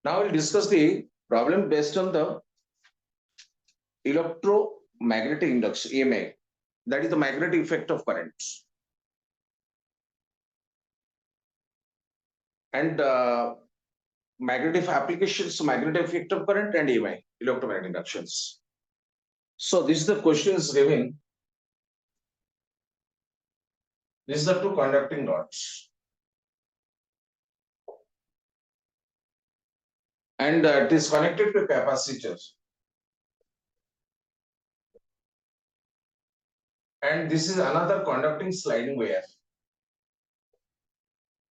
Now we'll discuss the problem based on the electromagnetic induction EMI, that is the magnetic effect of currents. And magnetic applications, magnetic effect of current and EMI, electromagnetic inductions. So this is the question is given. These are two conducting rods. And it is connected to a capacitor. And this is another conducting sliding wire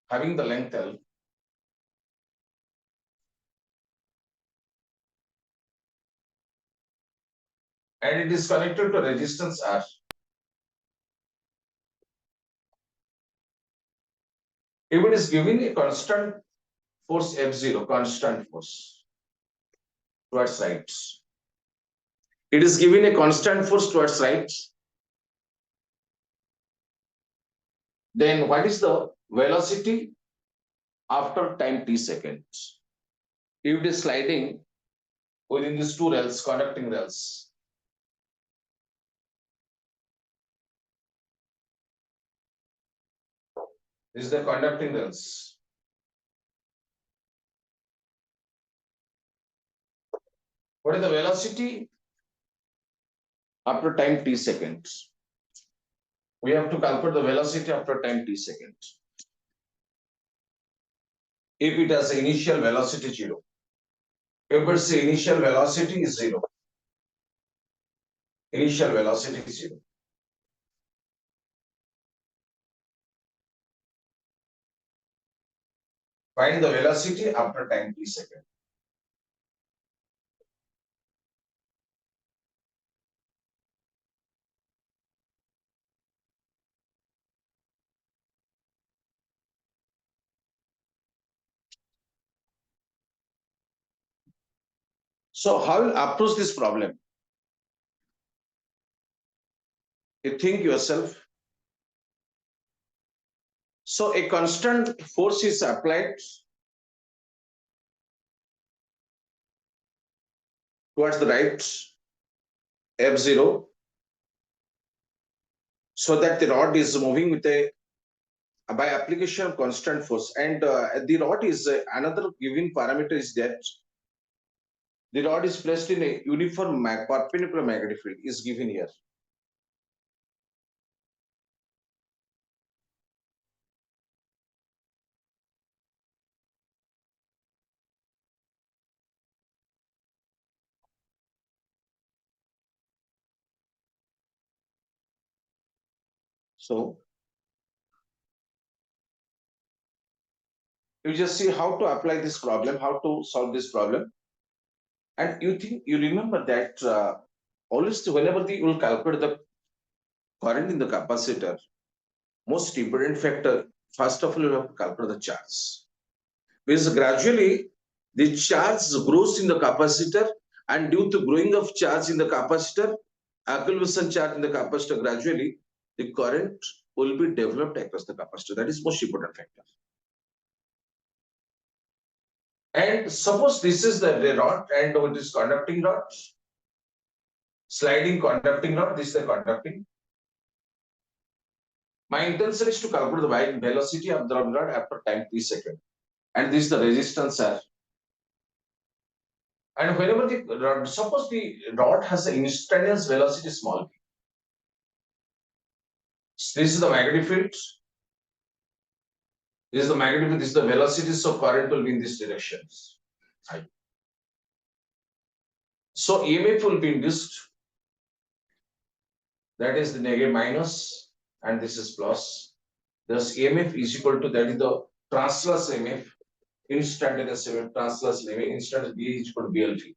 having the length L. And it is connected to resistance R. If it is giving a constant force F0, constant force towards right. It is giving a constant force towards right. Then what is the velocity after time t seconds? If it is sliding within these two rails, conducting rails. This is the conducting rails. What is the velocity after time t seconds? We have to calculate the velocity after time t seconds. If it has initial velocity 0. If it's initial velocity is 0. Initial velocity is 0. Find the velocity after time t second. So how will approach this problem? You think yourself. So a constant force is applied towards the right, F0, so that the rod is moving with a by application of constant force, and the rod is another given parameter is that the rod is placed in a uniform perpendicular magnetic field is given here. So you just see how to apply this problem, how to solve this problem. And you remember that always whenever you will calculate the current in the capacitor, most important factor, first of all, you have to calculate the charge. Because gradually the charge grows in the capacitor, and due to growing of charge in the capacitor, accumulation charge in the capacitor, gradually the current will be developed across the capacitor. That is most important factor. And suppose this is the rod and it is conducting rod, sliding conducting rod, this is the conducting. My intention is to calculate the velocity of the rod after time t second. And this is the resistance R. And whenever the rod, suppose the rod has an instantaneous velocity small v. This is the magnetic field. This is the magnetic field, this is the velocity, so current will be in these directions. Right. So EMF will be induced. That is the negative minus, and this is plus. Thus EMF is equal to, that is the transverse EMF, instantaneous EMF, transverse EMF, instantaneous B is equal to BLV.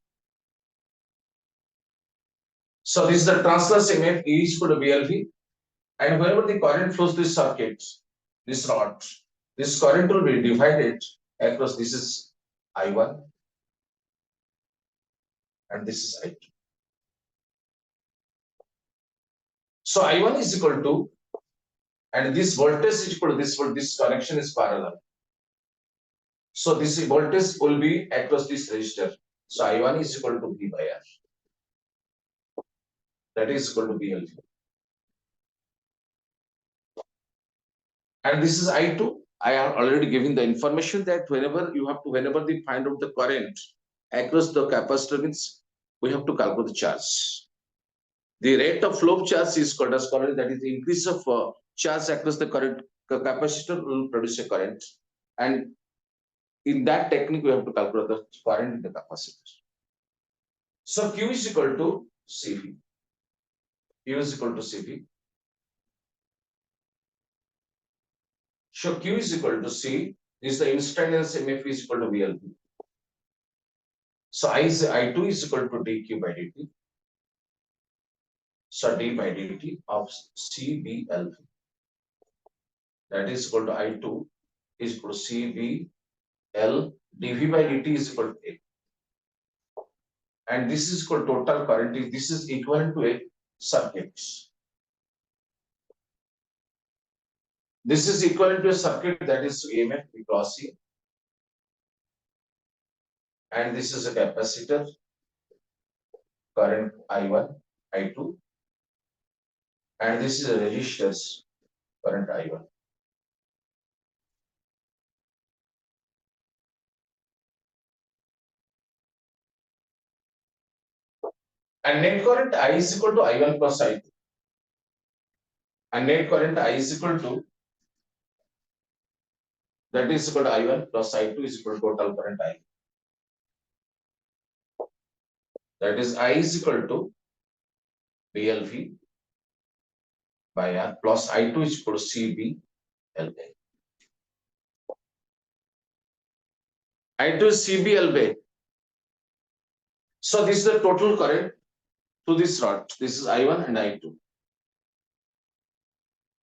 So this is the transverse EMF, E is equal to BLV. And whenever the current flows this circuit, this rod, this current will be divided across, this is I1 and this is I2. So I1 is equal to, and this voltage is equal to this connection is parallel. So this voltage will be across this resistor. So I1 is equal to V by R. That is equal to BLV. And this is I2. I have already given the information that whenever they find out the current across the capacitor means we have to calculate the charge. The rate of flow of charge is called as current. That is the increase of charge across the current capacitor will produce a current. And in that technique, we have to calculate the current in the capacitor. So Q is equal to CV. Q is equal to CV. So Q is equal to C. This is the instantaneous MF is equal to VLP. So I2 is equal to dQ by dt. So d by dt of CBLV. That is equal to I2 is equal to CBL dV by dt is equal to A. And this is called total current. This is equivalent to a circuit. This is equivalent to a circuit that is EMF cross C. And this is a capacitor, current I1, I2. And this is a resistor, current I1. And net current I is equal to I1 plus I2. And net current I is equal to, that is equal to I1 plus I2 is equal to total current I. That is I is equal to BLV by R plus I2 is equal to CBLA. I2 is CBLA. So this is the total current to this rod. This is I1 and I2.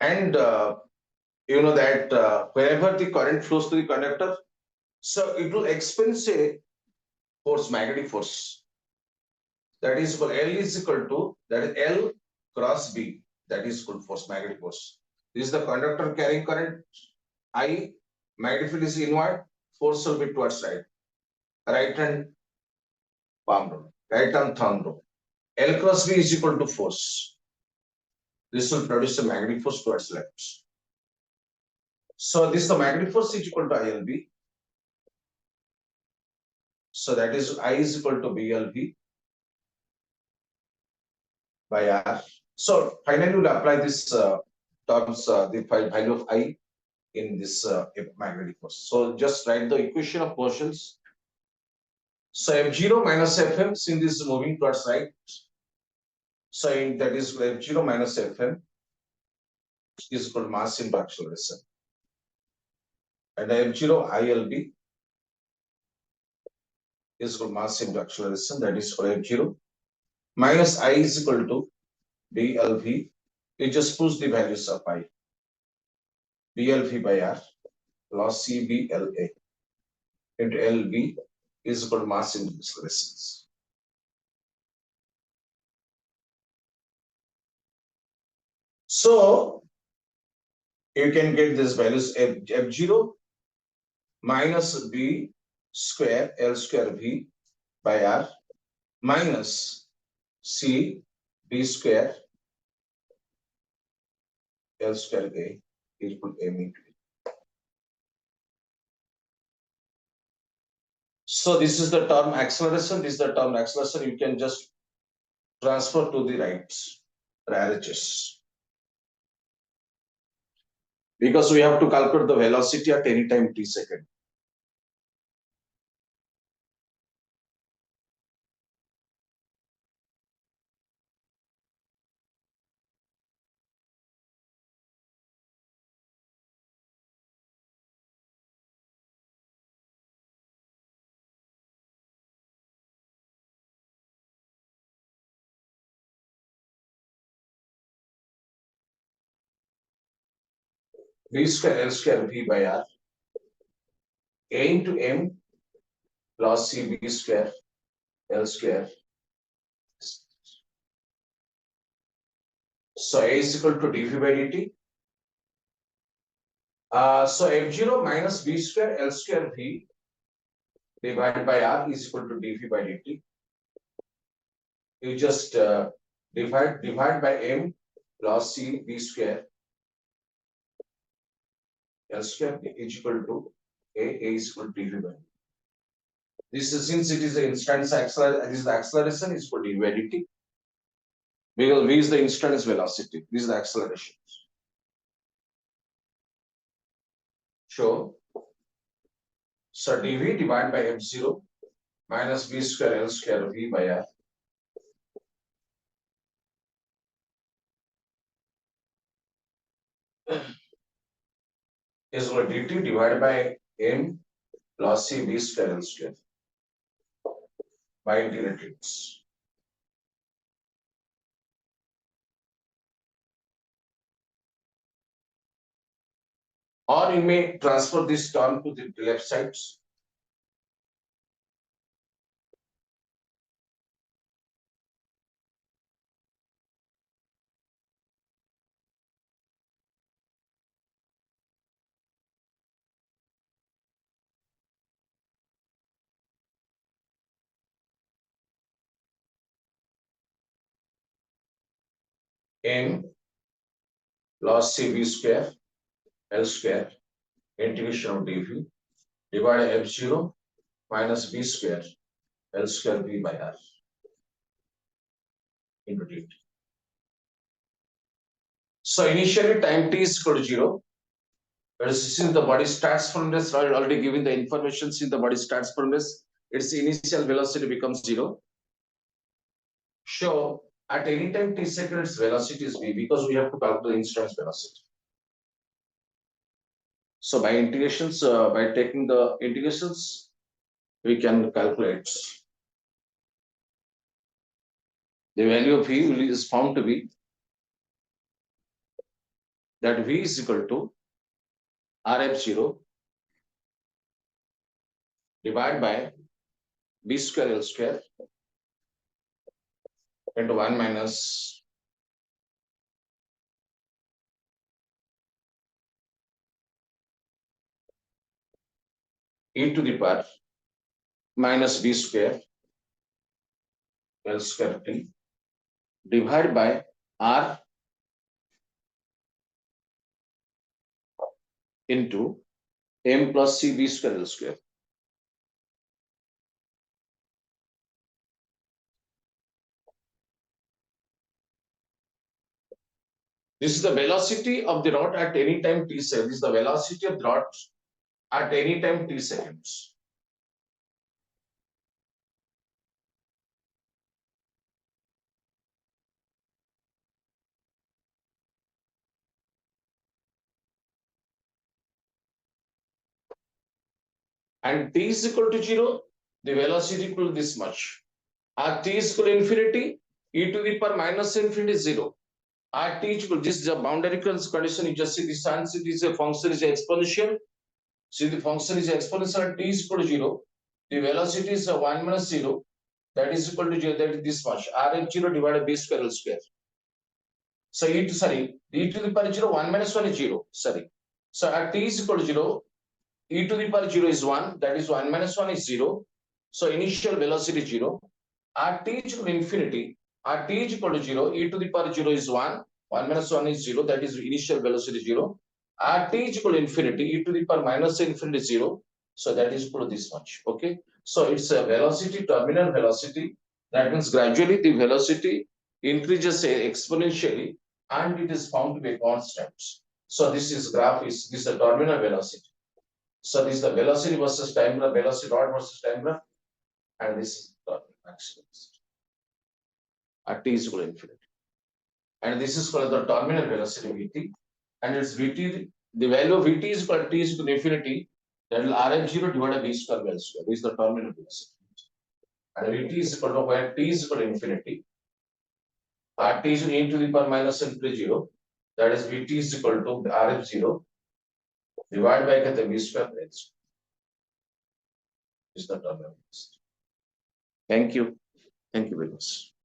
And you know that wherever the current flows to the conductor, so it will experience a force, magnetic force. That is equal, L is equal to, that is L cross B. That is equal to force, magnetic force. This is the conductor carrying current. I, magnetic field is inward, force will be towards right. Right hand palm rule, right hand thumb rule. L cross B is equal to force. This will produce a magnetic force towards left. So this is the magnetic force is equal to ILB. So that is I is equal to BLV by R. So finally we'll apply this terms, the value of I in this magnetic force. So just write the equation of motions. So F0 minus Fm, since this is moving towards right. So that is F0 minus Fm is equal to mass into acceleration. And F0 ILB is equal to mass into acceleration. That is for F0 minus I is equal to BLV. We just push the values of I. BLV by R plus CBLA into LB is equal to mass into acceleration. So you can get these values F0 minus B square L square V by R minus C B square L square A is equal to M into. So this is the term acceleration. This is the term acceleration. You can just transfer to the right RHS. Because we have to calculate the velocity at any time t second. V square L square V by R A into M plus C B square L square. So A is equal to dV by dt. So F0 minus B square L square V divided by R is equal to dV by dt. You just divide by M plus C V square L square is equal to A is equal to dV by. This is, since it is the instant acceleration, this is the acceleration is equal to dV by dt. Because V is the instantaneous velocity. This is the acceleration. So dV divided by f0 minus v square L square V by R is equal to dt divided by M plus C V square L square by integrating. Or you may transfer this term to the left sides. M plus C V square L square integration of dV divided by f0 minus v square L square V by R into dt. So initially time t is equal to 0. But since the body starts from rest, already given the information, since the body starts from rest, its initial velocity becomes 0. So at any time t seconds, velocity is v because we have to calculate the instance velocity. So by integrations, by taking the integrations, we can calculate the value of v is found to be that v is equal to Rf0 divided by b square L square into 1 minus e to the power minus b square L square t divided by R into M plus C V square L square. This is the velocity of the rod at any time t seconds. This is the velocity of the rod at any time t seconds. And t is equal to 0, the velocity equal to this much. At t is equal to infinity, e to the power minus infinity is 0. At t is equal, this is the boundary condition. You just see the sign, see this function is exponential. See the function is exponential at t is equal to 0. The velocity is 1 minus 0. That is equal to 0. That is this much. Rh0 divided by b square L square. So e to the power 0, 1 minus 1 is 0. Sorry. So at t is equal to 0, e to the power 0 is 1. That is 1 minus 1 is 0. So initial velocity is 0. At t is equal to infinity, at t is equal to 0, e to the power 0 is 1. 1 minus 1 is 0. That is initial velocity 0. At t is equal to infinity, e to the power minus infinity 0. So that is equal to this much. Okay. So it's a velocity, terminal velocity. That means gradually the velocity increases exponentially and it is found to be a constant. So this is graph is this is the terminal velocity. So this is the velocity versus time graph, velocity rod versus time graph, and this is the maximum velocity at t is equal to infinity. And this is called the terminal velocity Vt, and it's Vt, the value of Vt is equal to t is equal to infinity, that will Rm0 divided by v square L square. This is the terminal velocity. And Vt is equal to where t is equal to infinity, at t is equal to e to the power minus infinity 0, that is Vt is equal to Rm0 divided by the v square L square. Is the terminal velocity. Thank you. Thank you very much.